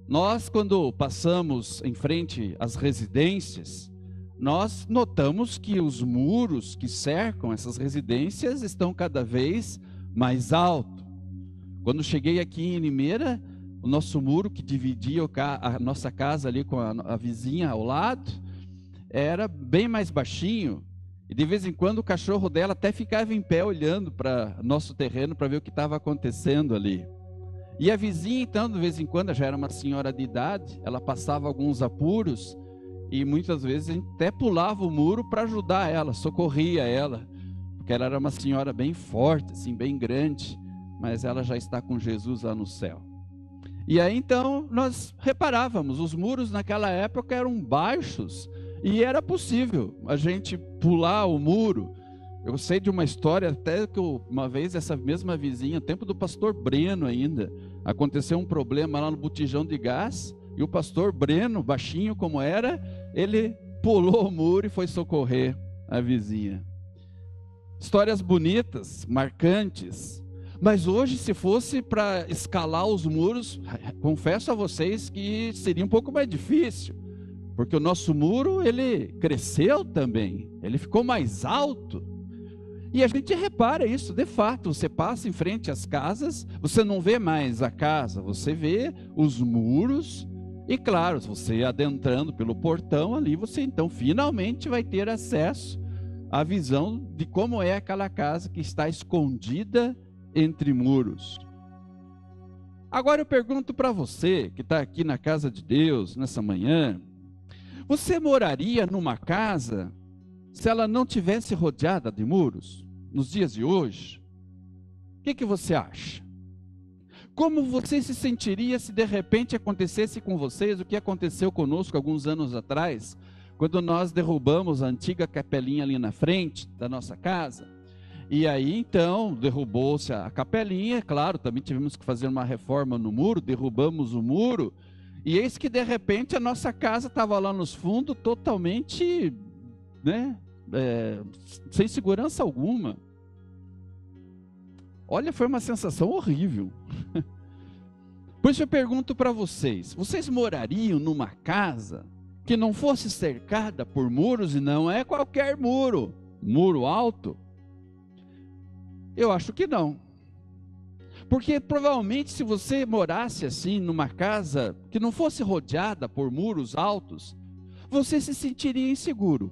Nós, quando passamos em frente às residências, nós notamos que os muros que cercam essas residências estão cada vez mais altos. Quando cheguei aqui em Limeira, o nosso muro que dividia a nossa casa ali com a vizinha ao lado, era bem mais baixinho. E de vez em quando o cachorro dela até ficava em pé olhando para nosso terreno para ver o que estava acontecendo ali. E a vizinha, então, de vez em quando, já era uma senhora de idade, ela passava alguns apuros e muitas vezes a gente até pulava o muro para ajudar ela, socorria ela, porque ela era uma senhora bem forte, assim, bem grande, mas ela já está com Jesus lá no céu. E aí então nós reparávamos, os muros naquela época eram baixos e era possível a gente pular o muro. Eu sei de uma história até que uma vez essa mesma vizinha, tempo do pastor Breno ainda, aconteceu um problema lá no botijão de gás e o pastor Breno, baixinho como era, ele pulou o muro e foi socorrer a vizinha. Histórias bonitas, marcantes. Mas hoje, se fosse para escalar os muros, confesso a vocês que seria um pouco mais difícil, porque o nosso muro, ele cresceu também, ele ficou mais alto. E a gente repara isso, de fato, você passa em frente às casas, você não vê mais a casa, você vê os muros, e claro, você adentrando pelo portão ali, você então finalmente vai ter acesso à visão de como é aquela casa que está escondida entre muros. Agora eu pergunto para você, que está aqui na casa de Deus, nessa manhã, você moraria numa casa se ela não tivesse rodeada de muros, nos dias de hoje? O que você acha? Como você se sentiria se de repente acontecesse com vocês o que aconteceu conosco alguns anos atrás, quando nós derrubamos a antiga capelinha ali na frente da nossa casa? E aí então derrubou-se a capelinha, claro, também tivemos que fazer uma reforma no muro, derrubamos o muro, e eis que de repente a nossa casa estava lá nos fundos totalmente, sem segurança alguma. Olha, foi uma sensação horrível. Por isso eu pergunto para vocês, vocês morariam numa casa que não fosse cercada por muros, e não é qualquer muro, muro alto? Eu acho que não. Porque provavelmente se você morasse assim numa casa que não fosse rodeada por muros altos, você se sentiria inseguro.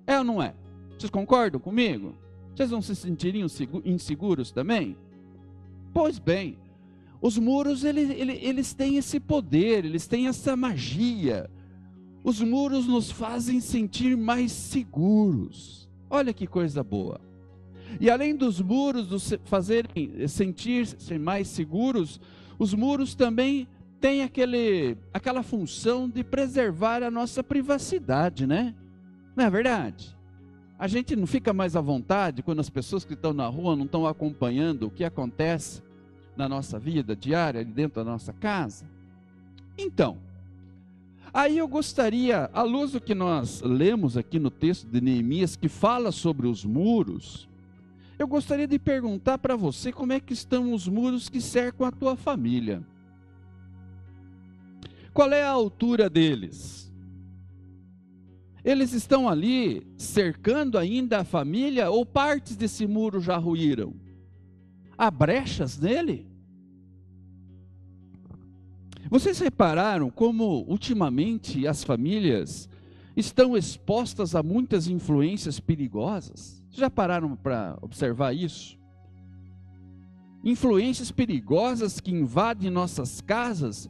É ou não é? Vocês concordam comigo? Vocês não se sentiriam inseguros também? Pois bem, os muros eles têm esse poder, eles têm essa magia. Os muros nos fazem sentir mais seguros. Olha que coisa boa. E além dos muros nos fazerem sentir-se mais seguros, os muros também têm aquela função de preservar a nossa privacidade, né? Não é verdade? A gente não fica mais à vontade quando as pessoas que estão na rua não estão acompanhando o que acontece na nossa vida diária, ali dentro da nossa casa. Então, aí eu gostaria, à luz do que nós lemos aqui no texto de Neemias, que fala sobre os muros, eu gostaria de perguntar para você como é que estão os muros que cercam a tua família. Qual é a altura deles? Eles estão ali cercando ainda a família ou partes desse muro já ruíram? Há brechas nele? Vocês repararam como ultimamente as famílias estão expostas a muitas influências perigosas? Já pararam para observar isso? Influências perigosas que invadem nossas casas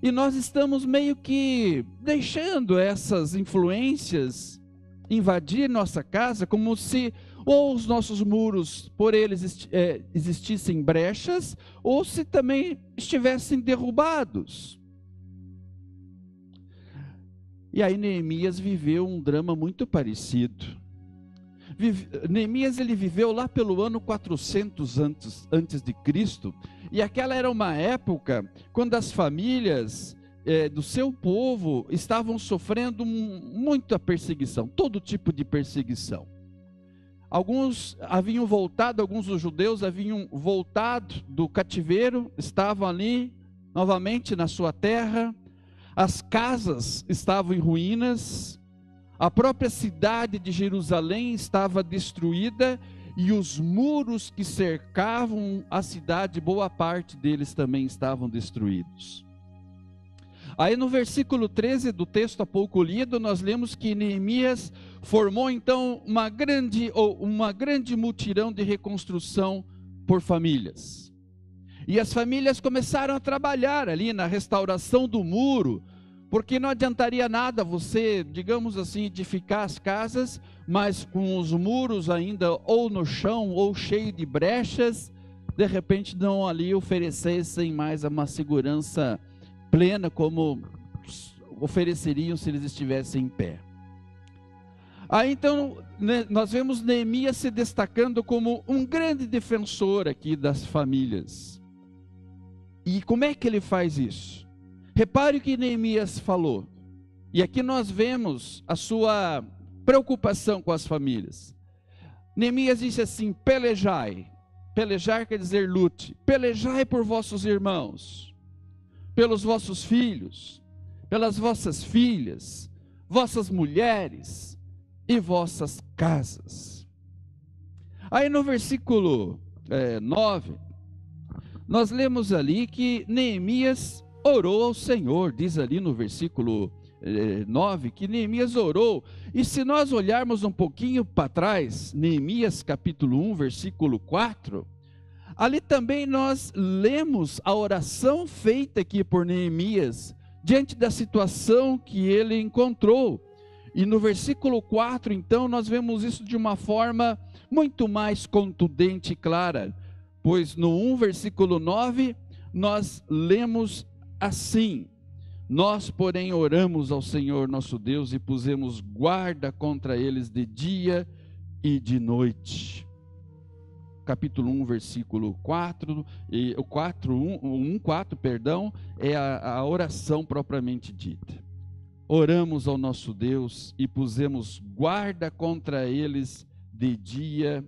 e nós estamos meio que deixando essas influências invadir nossa casa, como se ou os nossos muros, por eles existissem brechas, ou se também estivessem derrubados. E aí Neemias viveu um drama muito parecido. Neemias ele viveu lá pelo ano 400 antes de Cristo, e aquela era uma época quando as famílias do seu povo estavam sofrendo muita perseguição, todo tipo de perseguição. Alguns dos judeus haviam voltado do cativeiro, estavam ali novamente na sua terra, as casas estavam em ruínas, a própria cidade de Jerusalém estava destruída e os muros que cercavam a cidade, boa parte deles também estavam destruídos. Aí no versículo 13 do texto há pouco lido, nós lemos que Neemias formou então uma grande mutirão de reconstrução por famílias. E as famílias começaram a trabalhar ali na restauração do muro, porque não adiantaria nada você, digamos assim, edificar as casas, mas com os muros ainda ou no chão ou cheio de brechas, de repente não ali oferecessem mais uma segurança plena como ofereceriam se eles estivessem em pé. Aí então nós vemos Neemias se destacando como um grande defensor aqui das famílias. E como é que ele faz isso? Repare o que Neemias falou. E aqui nós vemos a sua preocupação com as famílias. Neemias disse assim: pelejai. Pelejar quer dizer lute. Pelejai por vossos irmãos, pelos vossos filhos, pelas vossas filhas, vossas mulheres e vossas casas. Aí no versículo 9, nós lemos ali que Neemias orou ao Senhor. Diz ali no versículo 9 que Neemias orou. E se nós olharmos um pouquinho para trás, Neemias capítulo 1, versículo 4, ali também nós lemos a oração feita aqui por Neemias, diante da situação que ele encontrou. E no versículo 4, então, nós vemos isso de uma forma muito mais contundente e clara, pois no 1, versículo 9, nós lemos assim: nós, porém, oramos ao Senhor nosso Deus e pusemos guarda contra eles de dia e de noite. Capítulo 1, versículo 4, e o 1:4, perdão, é a oração propriamente dita. Oramos ao nosso Deus e pusemos guarda contra eles de dia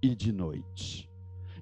e de noite.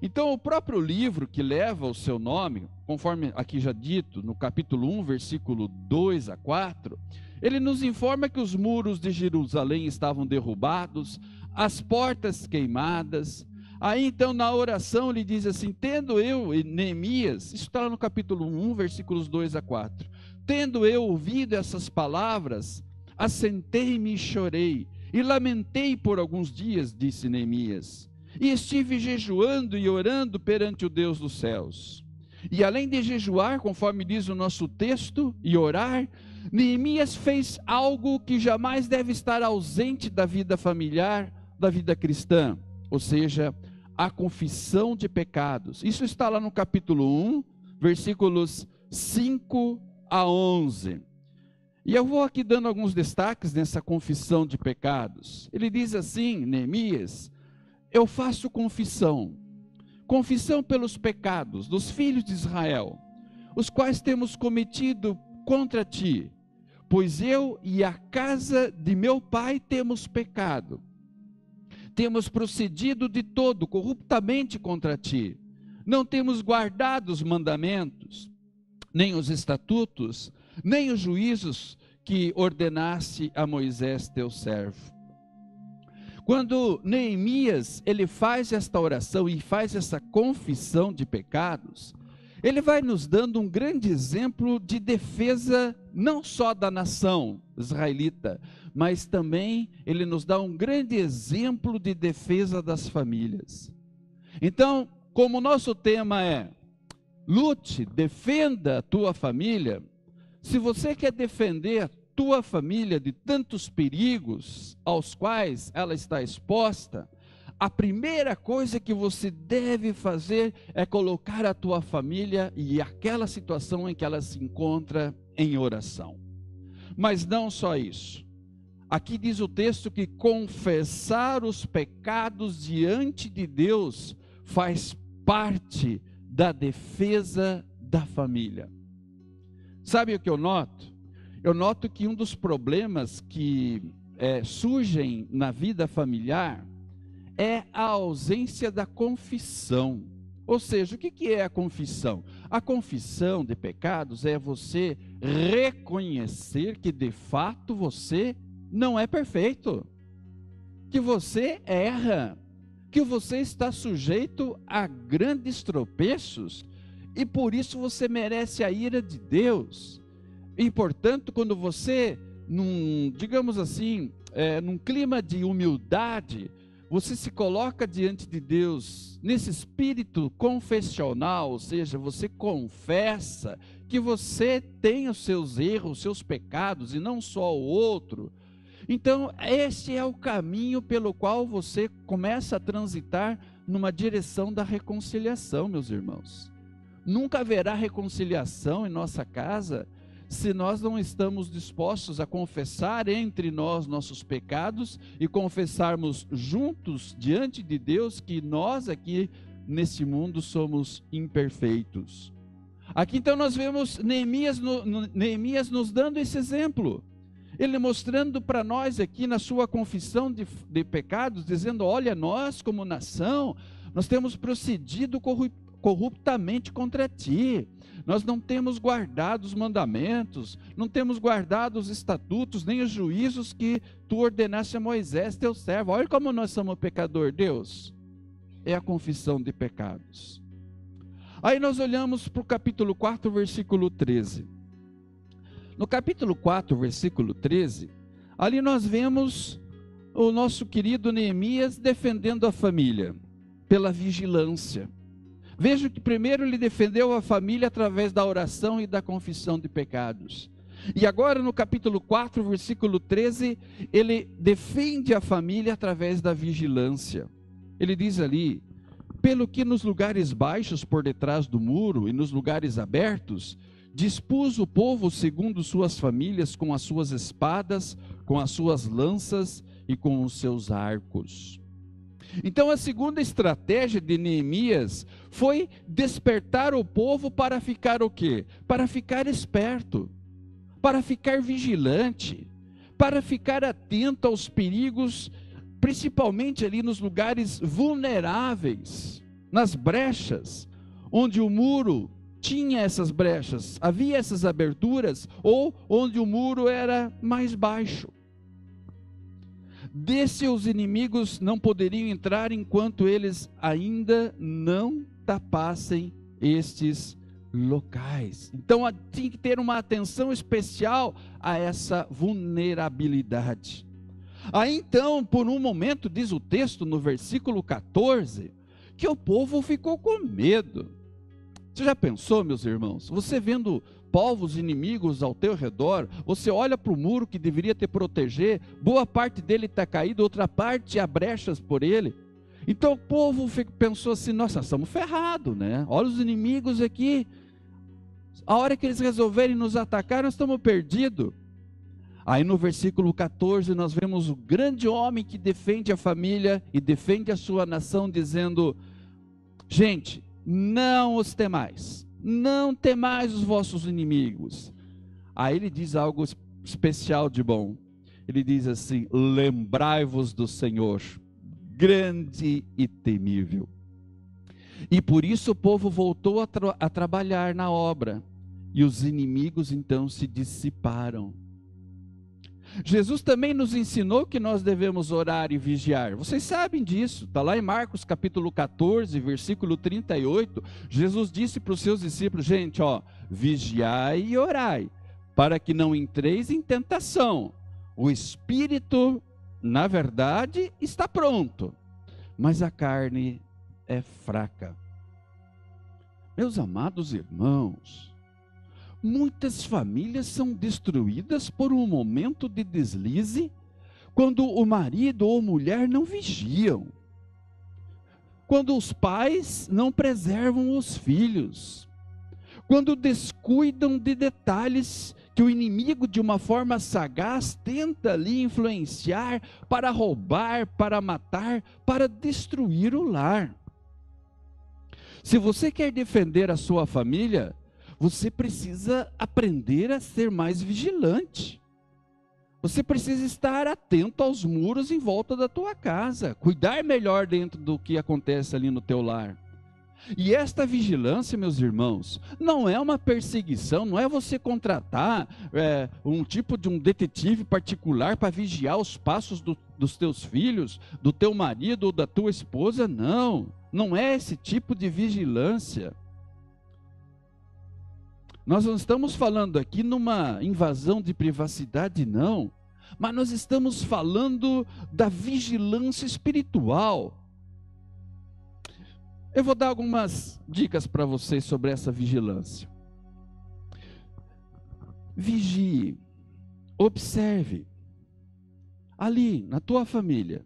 Então, o próprio livro que leva o seu nome, conforme aqui já dito, no capítulo 1, versículo 2 a 4, ele nos informa que os muros de Jerusalém estavam derrubados, as portas queimadas. Aí então na oração ele diz assim: tendo eu, Neemias, isso está lá no capítulo 1, versículos 2 a 4, tendo eu ouvido essas palavras, assentei-me e chorei, e lamentei por alguns dias, disse Neemias, e estive jejuando e orando perante o Deus dos céus. E além de jejuar, conforme diz o nosso texto, e orar, Neemias fez algo que jamais deve estar ausente da vida familiar, da vida cristã, ou seja, a confissão de pecados. Isso está lá no capítulo 1, versículos 5 a 11. E eu vou aqui dando alguns destaques nessa confissão de pecados. Ele diz assim, Neemias: eu faço confissão pelos pecados dos filhos de Israel, os quais temos cometido contra ti, pois eu e a casa de meu pai temos pecado. Temos procedido de todo corruptamente contra ti, não temos guardado os mandamentos, nem os estatutos, nem os juízos que ordenaste a Moisés teu servo. Quando Neemias ele faz esta oração e faz essa confissão de pecados, ele vai nos dando um grande exemplo de defesa, não só da nação israelita, mas também ele nos dá um grande exemplo de defesa das famílias. Então, como o nosso tema é lute, defenda a tua família, se você quer defender a tua família de tantos perigos aos quais ela está exposta, a primeira coisa que você deve fazer é colocar a tua família e aquela situação em que ela se encontra em oração. Mas não só isso. Aqui diz o texto que confessar os pecados diante de Deus faz parte da defesa da família. Sabe o que eu noto? Eu noto que um dos problemas que surgem na vida familiar é a ausência da confissão, Ou seja, o que é a confissão? A confissão de pecados é você reconhecer que de fato você não é perfeito, que você erra, que você está sujeito a grandes tropeços e por isso você merece a ira de Deus. E portanto, quando você, digamos assim, num clima de humildade, você se coloca diante de Deus nesse espírito confessional, ou seja, você confessa que você tem os seus erros, os seus pecados e não só o outro. Então, esse é o caminho pelo qual você começa a transitar numa direção da reconciliação, meus irmãos. Nunca haverá reconciliação em nossa casa se nós não estamos dispostos a confessar entre nós nossos pecados e confessarmos juntos diante de Deus que nós aqui nesse mundo somos imperfeitos. Aqui então nós vemos Neemias nos dando esse exemplo. Ele mostrando para nós aqui na sua confissão de pecados, dizendo, olha, nós como nação, nós temos procedido corruptamente contra ti. Nós não temos guardado os mandamentos, não temos guardado os estatutos, nem os juízos que tu ordenaste a Moisés, teu servo. Olha como nós somos pecador, Deus. É a confissão de pecados. Aí nós olhamos para o capítulo 4, versículo 13. No capítulo 4, versículo 13, ali nós vemos o nosso querido Neemias defendendo a família, pela vigilância. Veja que primeiro ele defendeu a família através da oração e da confissão de pecados. E agora no capítulo 4, versículo 13, ele defende a família através da vigilância. Ele diz ali, pelo que nos lugares baixos por detrás do muro e nos lugares abertos, dispus o povo segundo suas famílias com as suas espadas, com as suas lanças e com os seus arcos. Então a segunda estratégia de Neemias foi despertar o povo para ficar o quê? Para ficar esperto, para ficar vigilante, para ficar atento aos perigos, principalmente ali nos lugares vulneráveis, nas brechas, onde o muro tinha essas brechas, havia essas aberturas, ou onde o muro era mais baixo. Desse os inimigos não poderiam entrar enquanto eles ainda não tapassem estes locais. Então tinha que ter uma atenção especial a essa vulnerabilidade. Aí então, por um momento, diz o texto no versículo 14, que o povo ficou com medo. Você já pensou, meus irmãos? Você vendo povos inimigos ao teu redor, você olha para o muro que deveria te proteger, boa parte dele está caído, outra parte há brechas por ele. Então o povo pensou assim, nossa, nós estamos ferrados, né? Olha os inimigos aqui, a hora que eles resolverem nos atacar, nós estamos perdidos. Aí no versículo 14 nós vemos o grande homem que defende a família e defende a sua nação, dizendo, gente, não os temais, não temais os vossos inimigos. Aí ele diz algo especial de bom, ele diz assim, lembrai-vos do Senhor, grande e temível. E por isso o povo voltou a trabalhar na obra, e os inimigos então se dissiparam. Jesus também nos ensinou que nós devemos orar e vigiar. Vocês sabem disso, está lá em Marcos capítulo 14, versículo 38. Jesus disse para os seus discípulos, gente, vigiai e orai, para que não entreis em tentação. O espírito, na verdade, está pronto, mas a carne é fraca. Meus amados irmãos, muitas famílias são destruídas por um momento de deslize, quando o marido ou mulher não vigiam, quando os pais não preservam os filhos, quando descuidam de detalhes que o inimigo, de uma forma sagaz, tenta ali influenciar para roubar, para matar, para destruir o lar. Se você quer defender a sua família, você precisa aprender a ser mais vigilante. Você precisa estar atento aos muros em volta da tua casa, cuidar melhor dentro do que acontece ali no teu lar. E esta vigilância, meus irmãos, não é uma perseguição, não é você contratar um tipo de um detetive particular para vigiar os passos dos teus filhos, do teu marido ou da tua esposa, não. Não é esse tipo de vigilância. Nós não estamos falando aqui numa invasão de privacidade, não. Mas nós estamos falando da vigilância espiritual. Eu vou dar algumas dicas para vocês sobre essa vigilância. Vigie, observe, ali na tua família,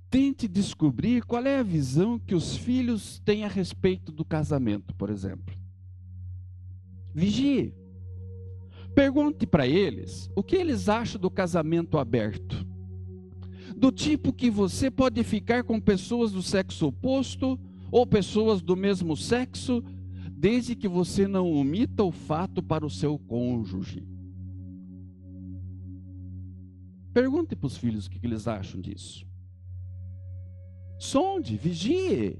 tente descobrir qual é a visão que os filhos têm a respeito do casamento, por exemplo. Vigie, pergunte para eles o que eles acham do casamento aberto, do tipo que você pode ficar com pessoas do sexo oposto, ou pessoas do mesmo sexo, desde que você não omita o fato para o seu cônjuge. Pergunte para os filhos o que eles acham disso. Sonde, vigie.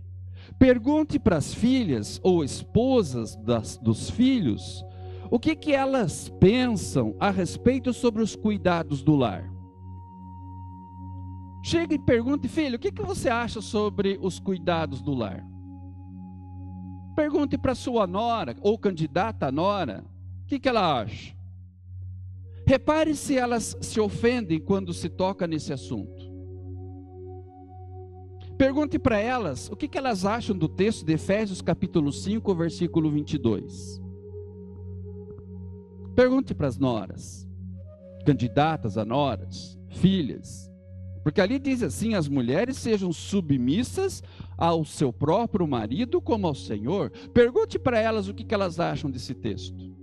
Pergunte para as filhas ou esposas dos filhos o que elas pensam a respeito sobre os cuidados do lar. Chega e pergunte, filho, o que você acha sobre os cuidados do lar? Pergunte para sua nora, ou candidata a nora, o que ela acha? Repare se elas se ofendem quando se toca nesse assunto. Pergunte para elas o que elas acham do texto de Efésios capítulo 5, versículo 22. Pergunte para as noras, candidatas a noras, filhas. Porque ali diz assim, as mulheres sejam submissas ao seu próprio marido como ao Senhor. Pergunte para elas o que elas acham desse texto.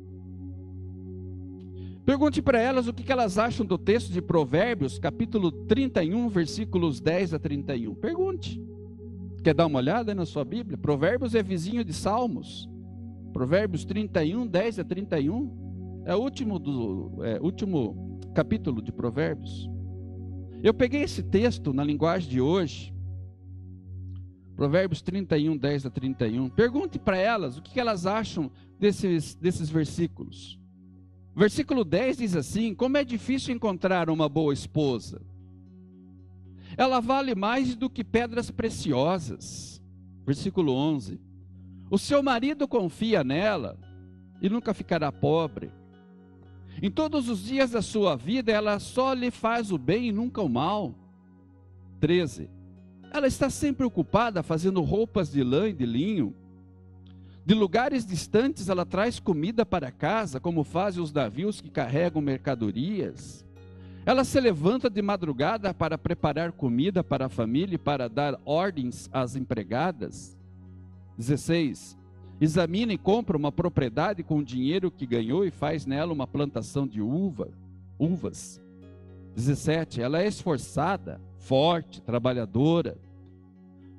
Pergunte para elas o que elas acham do texto de Provérbios, capítulo 31, versículos 10 a 31. Pergunte. Quer dar uma olhada na sua Bíblia? Provérbios é vizinho de Salmos. Provérbios 31, 10 a 31. É o último capítulo de Provérbios. Eu peguei esse texto na linguagem de hoje, Provérbios 31, 10 a 31. Pergunte para elas o que elas acham desses versículos. Versículo 10 diz assim: como é difícil encontrar uma boa esposa. Ela vale mais do que pedras preciosas. Versículo 11. O seu marido confia nela e nunca ficará pobre. Em todos os dias da sua vida, ela só lhe faz o bem e nunca o mal. 13. Ela está sempre ocupada fazendo roupas de lã e de linho. De lugares distantes ela traz comida para casa, como fazem os navios que carregam mercadorias. Ela se levanta de madrugada para preparar comida para a família e para dar ordens às empregadas. 16. Examina e compra uma propriedade com o dinheiro que ganhou e faz nela uma plantação de uvas. 17. Ela é esforçada, forte, trabalhadora.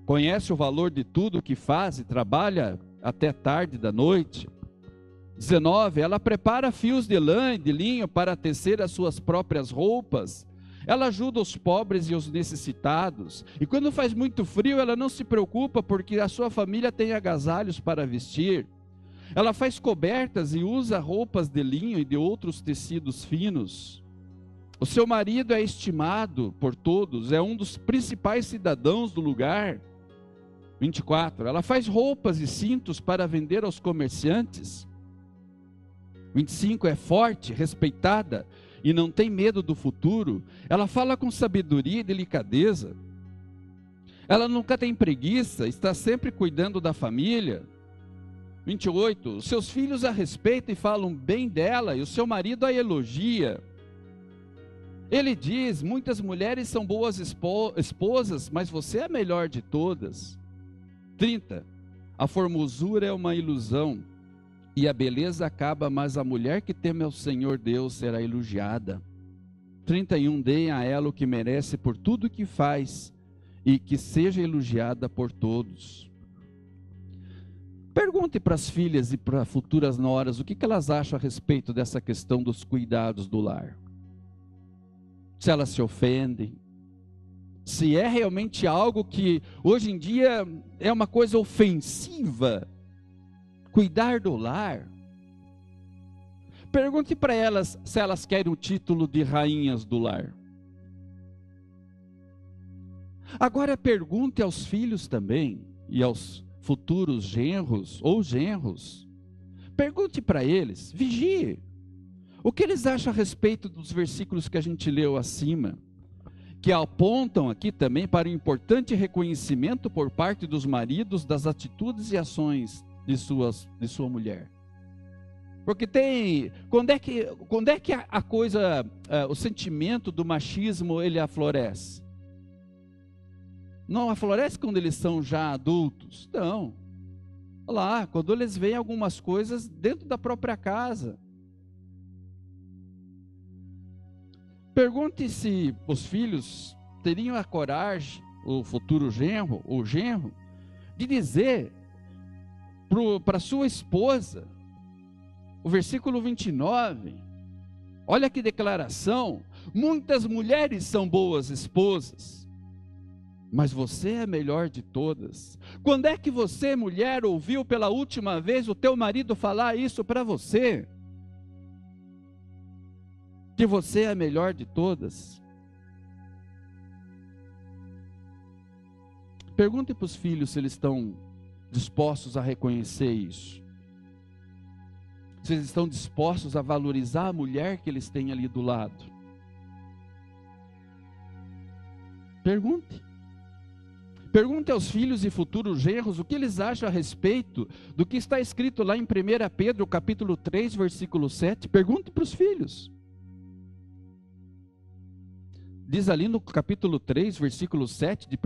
Conhece o valor de tudo o que faz e trabalha até tarde da noite. 19. Ela prepara fios de lã e de linho para tecer as suas próprias roupas. Ela ajuda os pobres e os necessitados. E quando faz muito frio, ela não se preocupa porque a sua família tem agasalhos para vestir. Ela faz cobertas e usa roupas de linho e de outros tecidos finos. O seu marido é estimado por todos, é um dos principais cidadãos do lugar. 24. Ela faz roupas e cintos para vender aos comerciantes. 25. É forte, respeitada e não tem medo do futuro. Ela fala com sabedoria e delicadeza. Ela nunca tem preguiça, está sempre cuidando da família. 28. Seus filhos a respeitam e falam bem dela, e o seu marido a elogia. Ele diz: muitas mulheres são boas esposas, mas você é a melhor de todas. 30. A formosura é uma ilusão, e a beleza acaba, mas a mulher que teme ao Senhor Deus será elogiada. 31. Deem a ela o que merece por tudo que faz, e que seja elogiada por todos. Pergunte para as filhas e para futuras noras o que elas acham a respeito dessa questão dos cuidados do lar. Se elas se ofendem, Se é realmente algo que hoje em dia é uma coisa ofensiva, cuidar do lar. Pergunte para elas se elas querem o título de rainhas do lar. Agora pergunte aos filhos também, e aos futuros genros ou genros. Pergunte para eles, vigie. O que eles acham a respeito dos versículos que a gente leu acima? Que apontam aqui também para o importante reconhecimento por parte dos maridos das atitudes e ações de sua mulher. Porque quando é que a coisa, o sentimento do machismo, ele aflorece? Não aflorece quando eles são já adultos, não. Olha lá, quando eles veem algumas coisas dentro da própria casa. Pergunte se os filhos teriam a coragem, o futuro genro ou genro, de dizer para sua esposa, o versículo 29, olha que declaração: muitas mulheres são boas esposas, mas você é a melhor de todas. Quando é que você, mulher, ouviu pela última vez o teu marido falar isso para você? Que você é a melhor de todas? Pergunte para os filhos se eles estão dispostos a reconhecer isso. Se eles estão dispostos a valorizar a mulher que eles têm ali do lado. Pergunte. Pergunte aos filhos e futuros genros o que eles acham a respeito do que está escrito lá em 1 Pedro, capítulo 3, versículo 7. Pergunte para os filhos. Diz ali no capítulo 3, versículo 7 de 1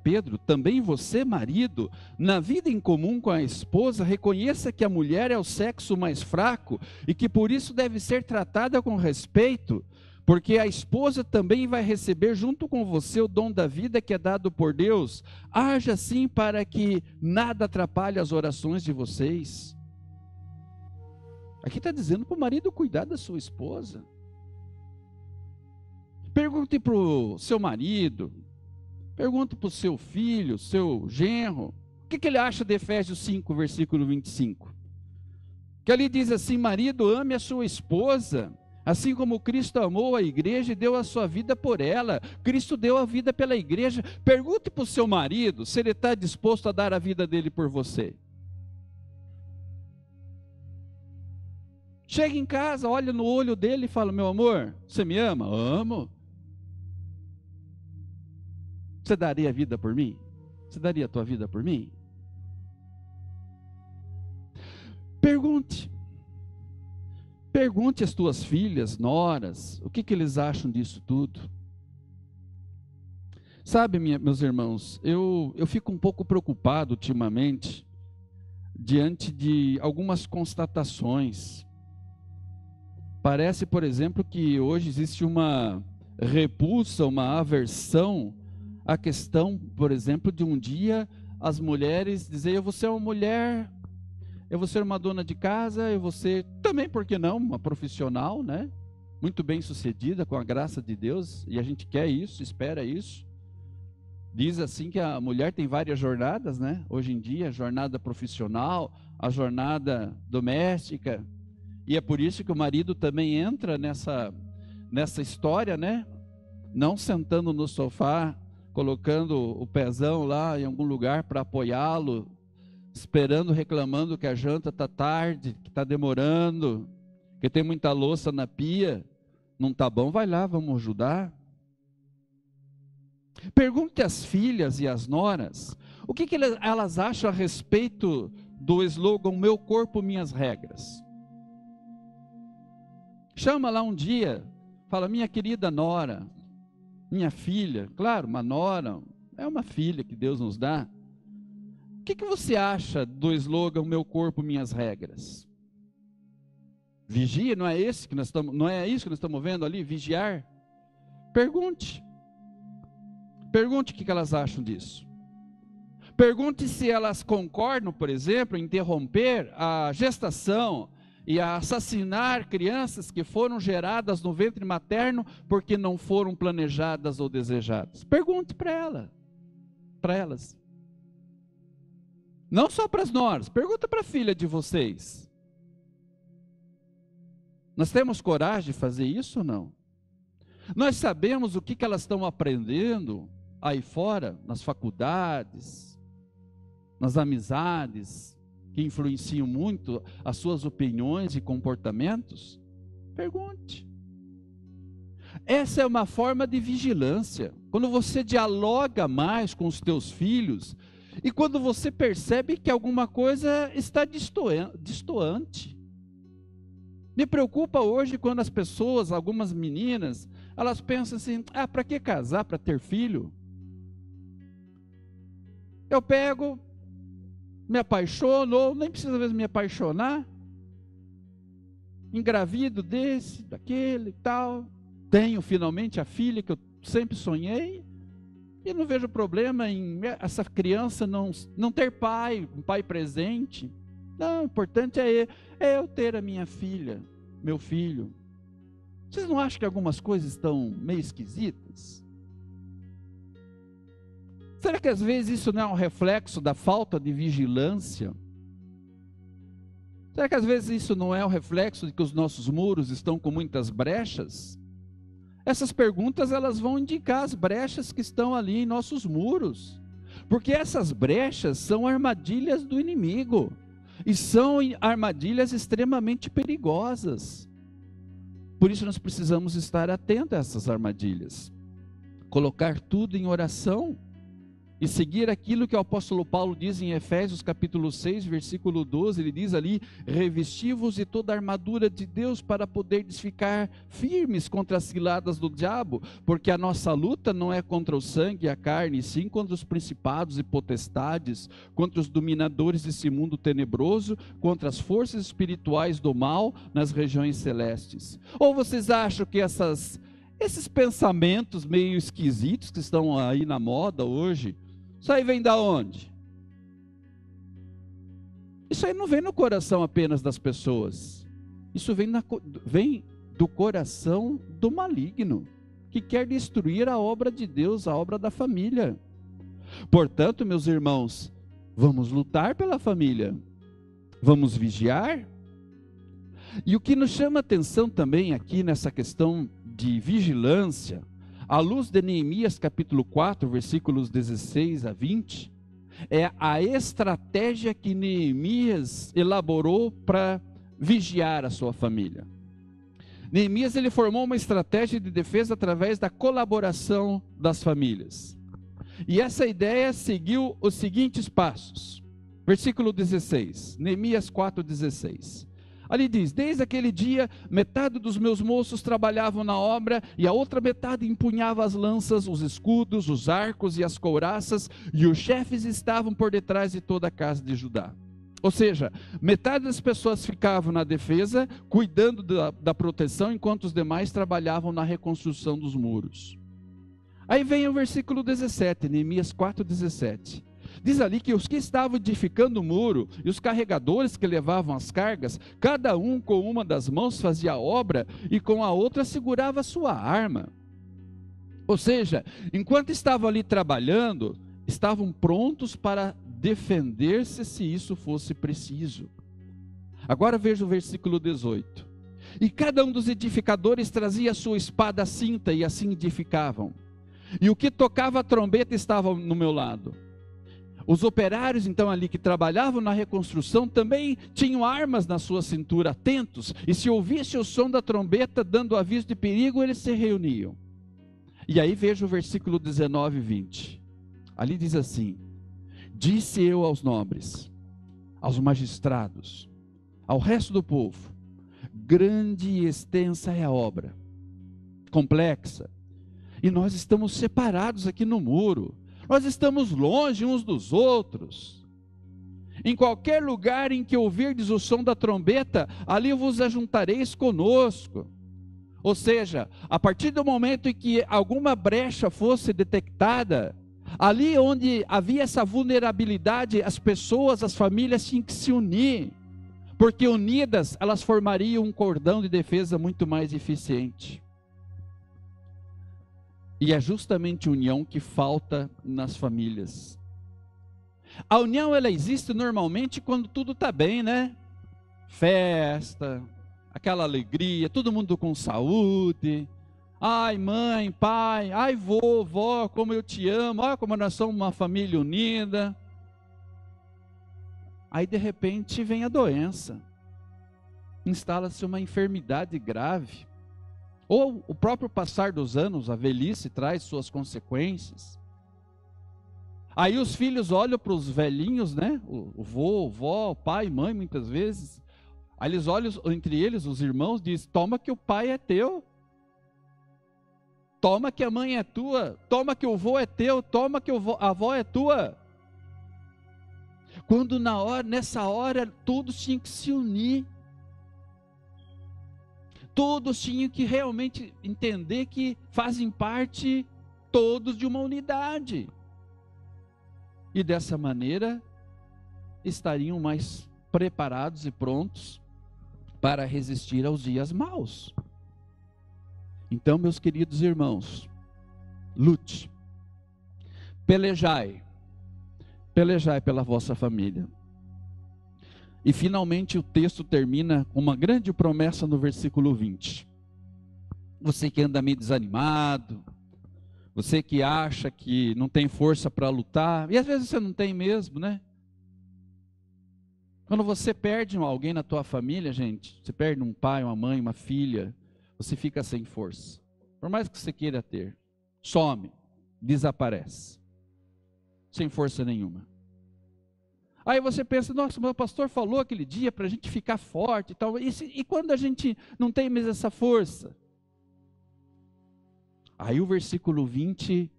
Pedro: também você, marido, na vida em comum com a esposa, reconheça que a mulher é o sexo mais fraco e que por isso deve ser tratada com respeito, porque a esposa também vai receber junto com você o dom da vida que é dado por Deus. Haja assim para que nada atrapalhe as orações de vocês. Aqui está dizendo para o marido cuidar da sua esposa. Pergunte para o seu marido, pergunte para o seu filho, seu genro, o que ele acha de Efésios 5, versículo 25. Que ali diz assim: marido, ame a sua esposa, assim como Cristo amou a igreja e deu a sua vida por ela. Cristo deu a vida pela igreja. Pergunte para o seu marido se ele está disposto a dar a vida dele por você. Chega em casa, olha no olho dele e fala: meu amor, você me ama? Amo. Você daria a vida por mim? Você daria a tua vida por mim? Pergunte. Pergunte às tuas filhas, noras, o que eles acham disso tudo. Sabe, meus irmãos, eu fico um pouco preocupado ultimamente, diante de algumas constatações. Parece, por exemplo, que hoje existe uma repulsa, uma aversão à questão, por exemplo, de um dia as mulheres dizerem: eu vou ser uma mulher, eu vou ser uma dona de casa, eu vou ser também, por que não, uma profissional, né? Muito bem sucedida com a graça de Deus, e a gente quer isso, espera isso. Diz assim que a mulher tem várias jornadas, né? Hoje em dia, a jornada profissional, a jornada doméstica. E é por isso que o marido também entra nessa história, né? Não sentando no sofá, colocando o pezão lá em algum lugar para apoiá-lo, esperando, reclamando que a janta está tarde, que está demorando, que tem muita louça na pia. Não está bom? Vai lá, vamos ajudar. Pergunte às filhas e às noras o que elas acham a respeito do slogan Meu Corpo, Minhas Regras. Chama lá um dia, fala: minha querida nora, minha filha. Claro, uma nora é uma filha que Deus nos dá. O que você acha do slogan Meu Corpo, Minhas Regras? Vigia, não é isso que nós estamos vendo ali? Vigiar? Pergunte. Pergunte o que elas acham disso. Pergunte se elas concordam, por exemplo, em interromper a gestação e a assassinar crianças que foram geradas no ventre materno porque não foram planejadas ou desejadas? Pergunte para elas. Não só para as noras, pergunta para a filha de vocês. Nós temos coragem de fazer isso ou não? Nós sabemos o que elas estão aprendendo aí fora, nas faculdades, nas amizades, que influenciam muito as suas opiniões e comportamentos? Pergunte. Essa é uma forma de vigilância. Quando você dialoga mais com os teus filhos, e quando você percebe que alguma coisa está destoante. Me preocupa hoje quando as pessoas, algumas meninas, elas pensam assim, para que casar, para ter filho? Eu pego, me apaixono, ou nem precisa às vezes me apaixonar, engravido desse, daquele e tal, tenho finalmente a filha que eu sempre sonhei, e não vejo problema em essa criança não ter pai, um pai presente. Não, o importante é eu ter a minha filha, meu filho. Vocês não acham que algumas coisas estão meio esquisitas? Será que às vezes isso não é um reflexo da falta de vigilância? Será que às vezes isso não é um reflexo de que os nossos muros estão com muitas brechas? Essas perguntas, elas vão indicar as brechas que estão ali em nossos muros. Porque essas brechas são armadilhas do inimigo. E são armadilhas extremamente perigosas. Por isso nós precisamos estar atentos a essas armadilhas. Colocar tudo em oração. E seguir aquilo que o apóstolo Paulo diz em Efésios capítulo 6, versículo 12, ele diz ali, revesti-vos de toda a armadura de Deus para poderdes ficar firmes contra as ciladas do diabo, porque a nossa luta não é contra o sangue e a carne, e sim contra os principados e potestades, contra os dominadores desse mundo tenebroso, contra as forças espirituais do mal nas regiões celestes. Ou vocês acham que esses pensamentos meio esquisitos que estão aí na moda hoje, isso aí vem da onde? Isso aí não vem no coração apenas das pessoas. Isso vem do coração do maligno, que quer destruir a obra de Deus, a obra da família. Portanto, meus irmãos, vamos lutar pela família. Vamos vigiar. E o que nos chama atenção também aqui nessa questão de vigilância, à luz de Neemias capítulo 4, versículos 16 a 20, é a estratégia que Neemias elaborou para vigiar a sua família. Neemias, ele formou uma estratégia de defesa através da colaboração das famílias. E essa ideia seguiu os seguintes passos. Versículo 16, Neemias 4:16. Ali diz, desde aquele dia, metade dos meus moços trabalhavam na obra, e a outra metade empunhava as lanças, os escudos, os arcos e as couraças, e os chefes estavam por detrás de toda a casa de Judá. Ou seja, metade das pessoas ficavam na defesa, cuidando da proteção, enquanto os demais trabalhavam na reconstrução dos muros. Aí vem o versículo 17, Neemias 4:17. Diz ali que os que estavam edificando o muro e os carregadores que levavam as cargas, cada um com uma das mãos fazia a obra e com a outra segurava a sua arma. Ou seja, enquanto estavam ali trabalhando, estavam prontos para defender-se se isso fosse preciso. Agora veja o versículo 18. E cada um dos edificadores trazia a sua espada à cinta e assim edificavam. E o que tocava a trombeta estava no meu lado. Os operários, então, ali que trabalhavam na reconstrução, também tinham armas na sua cintura, atentos, e se ouvisse o som da trombeta dando aviso de perigo, eles se reuniam. E aí veja o versículo 19 e 20. Ali diz assim, disse eu aos nobres, aos magistrados, ao resto do povo, grande e extensa é a obra, complexa, e nós estamos separados aqui no muro, nós estamos longe uns dos outros. Em qualquer lugar em que ouvirdes o som da trombeta, ali vos ajuntareis conosco. Ou seja, a partir do momento em que alguma brecha fosse detectada, ali onde havia essa vulnerabilidade, as pessoas, as famílias tinham que se unir. porque unidas elas formariam um cordão de defesa muito mais eficiente. E é justamente união que falta nas famílias. A união ela existe normalmente quando tudo está bem, né? Festa, aquela alegria, todo mundo com saúde. Ai, mãe, pai, ai, vô, vó, como eu te amo, olha como nós somos uma família unida. Aí, de repente, vem a doença. Instala-se uma enfermidade grave. Ou o próprio passar dos anos, a velhice traz suas consequências. Aí os filhos olham para os velhinhos, né? O vô, vó, o pai, mãe, muitas vezes. Aí eles olham entre eles, os irmãos, dizem, toma que o pai é teu. Toma que a mãe é tua, toma que o vô é teu, toma que a avó é tua. Quando nessa hora, todos tinham que se unir. Todos tinham que realmente entender que fazem parte todos de uma unidade. E dessa maneira, estariam mais preparados e prontos para resistir aos dias maus. Então, meus queridos irmãos, lute, pelejai pela vossa família. E finalmente o texto termina com uma grande promessa no versículo 20. Você que anda meio desanimado, você que acha que não tem força para lutar, e às vezes você não tem mesmo, né? Quando você perde alguém na tua família, gente, você perde um pai, uma mãe, uma filha, você fica sem força. Por mais que você queira ter, some, desaparece, sem força nenhuma. Aí você pensa, nossa, meu pastor falou aquele dia para a gente ficar forte e tal, e quando a gente não tem mais essa força? Aí o versículo 20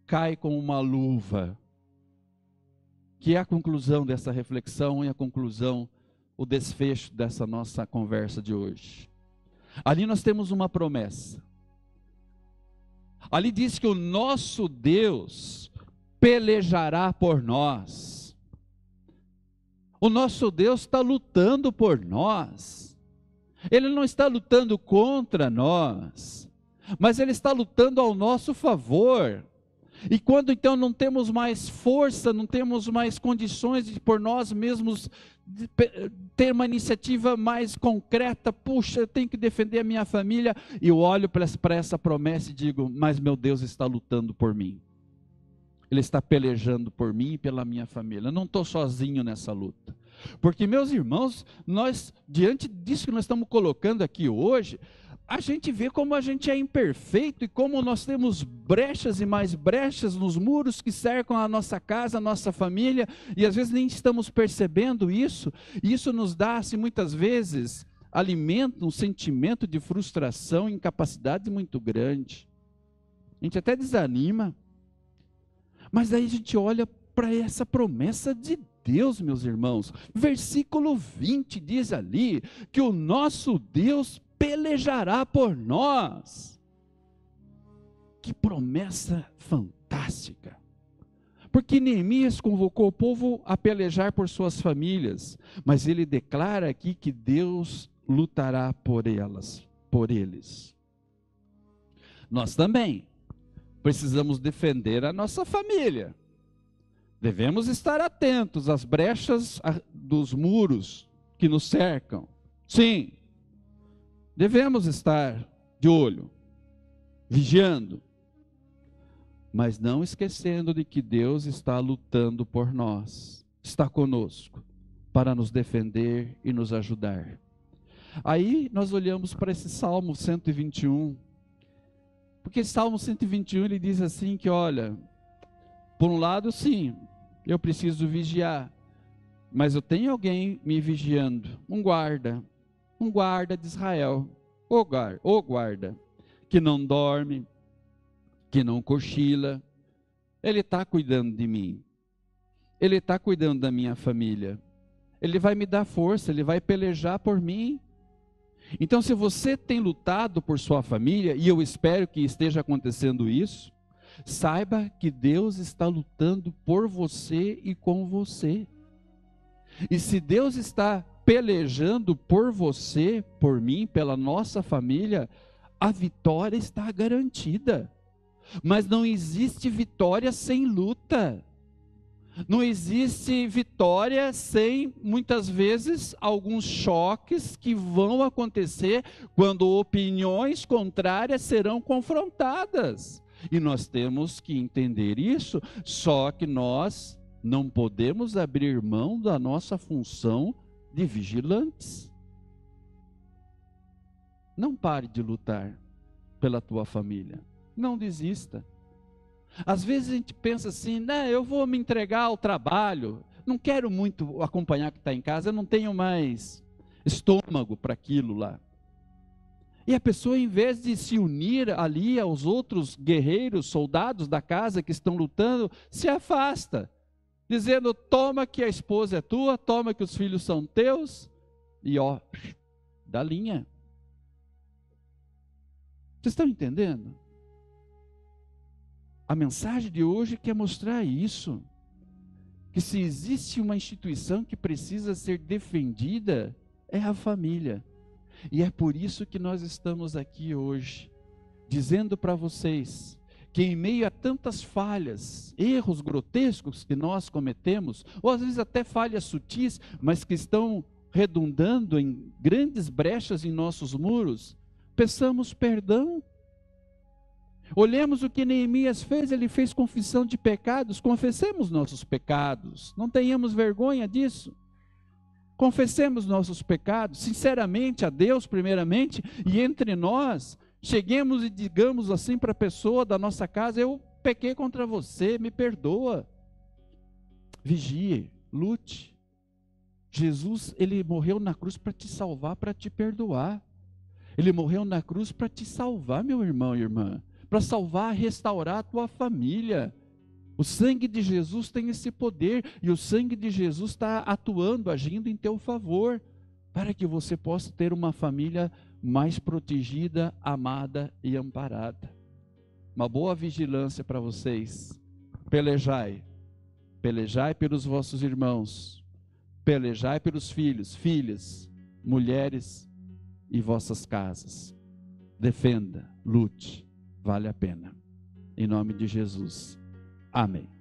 cai como uma luva, que é a conclusão dessa reflexão e a conclusão, o desfecho dessa nossa conversa de hoje. Ali nós temos uma promessa. Ali diz que o nosso Deus pelejará por nós. O nosso Deus está lutando por nós. Ele não está lutando contra nós, mas Ele está lutando ao nosso favor. E quando então não temos mais força, não temos mais condições de por nós mesmos ter uma iniciativa mais concreta, puxa, eu tenho que defender a minha família, e eu olho para essa promessa e digo, mas meu Deus está lutando por mim. Ele está pelejando por mim e pela minha família. Eu não estou sozinho nessa luta. Porque, meus irmãos, nós, diante disso que nós estamos colocando aqui hoje, a gente vê como a gente é imperfeito e como nós temos brechas e mais brechas nos muros que cercam a nossa casa, a nossa família, e às vezes nem estamos percebendo isso, e isso nos dá, assim, muitas vezes, alimenta um sentimento de frustração e incapacidade muito grande. A gente até desanima, mas aí a gente olha para essa promessa de Deus, meus irmãos. Versículo 20 diz ali que o nosso Deus pelejará por nós. Que promessa fantástica! Porque Neemias convocou o povo a pelejar por suas famílias, mas ele declara aqui que Deus lutará por eles. Nós também precisamos defender a nossa família. Devemos estar atentos às brechas dos muros que nos cercam. Sim, devemos estar de olho, vigiando, mas não esquecendo de que Deus está lutando por nós, está conosco, para nos defender e nos ajudar. Aí nós olhamos para esse Salmo 121, porque Salmo 121 ele diz assim que, olha, por um lado sim, eu preciso vigiar, mas eu tenho alguém me vigiando, um guarda de Israel, o guarda, que não dorme, que não cochila, ele está cuidando de mim, ele está cuidando da minha família, ele vai me dar força, ele vai pelejar por mim. Então, se você tem lutado por sua família, e eu espero que esteja acontecendo isso, saiba que Deus está lutando por você e com você. E se Deus está pelejando por você, por mim, pela nossa família, a vitória está garantida. Mas não existe vitória sem luta. Não existe vitória sem, muitas vezes, alguns choques que vão acontecer quando opiniões contrárias serão confrontadas. E nós temos que entender isso, só que nós não podemos abrir mão da nossa função de vigilantes. Não pare de lutar pela tua família. Não desista. Às vezes a gente pensa assim, né, eu vou me entregar ao trabalho, não quero muito acompanhar o que está em casa, eu não tenho mais estômago para aquilo lá. E a pessoa, em vez de se unir ali aos outros guerreiros, soldados da casa que estão lutando, se afasta, dizendo, toma que a esposa é tua, toma que os filhos são teus, e ó, dá linha. Vocês estão entendendo? A mensagem de hoje quer mostrar isso, que se existe uma instituição que precisa ser defendida, é a família. E é por isso que nós estamos aqui hoje, dizendo para vocês, que em meio a tantas falhas, erros grotescos que nós cometemos, ou às vezes até falhas sutis, mas que estão redundando em grandes brechas em nossos muros, peçamos perdão. Olhemos o que Neemias fez, ele fez confissão de pecados, confessemos nossos pecados, não tenhamos vergonha disso. Confessemos nossos pecados, sinceramente a Deus primeiramente, e entre nós, cheguemos e digamos assim para a pessoa da nossa casa, eu pequei contra você, me perdoa. Vigie, lute. Jesus, ele morreu na cruz para te salvar, para te perdoar. Ele morreu na cruz para te salvar, meu irmão e irmã. Para salvar, restaurar a tua família. O sangue de Jesus tem esse poder, e o sangue de Jesus está atuando, agindo em teu favor, para que você possa ter uma família mais protegida, amada e amparada. Uma boa vigilância para vocês. Pelejai, pelejai pelos vossos irmãos, pelejai pelos filhos, filhas, mulheres e vossas casas. Defenda, lute. Vale a pena. Em nome de Jesus. Amém.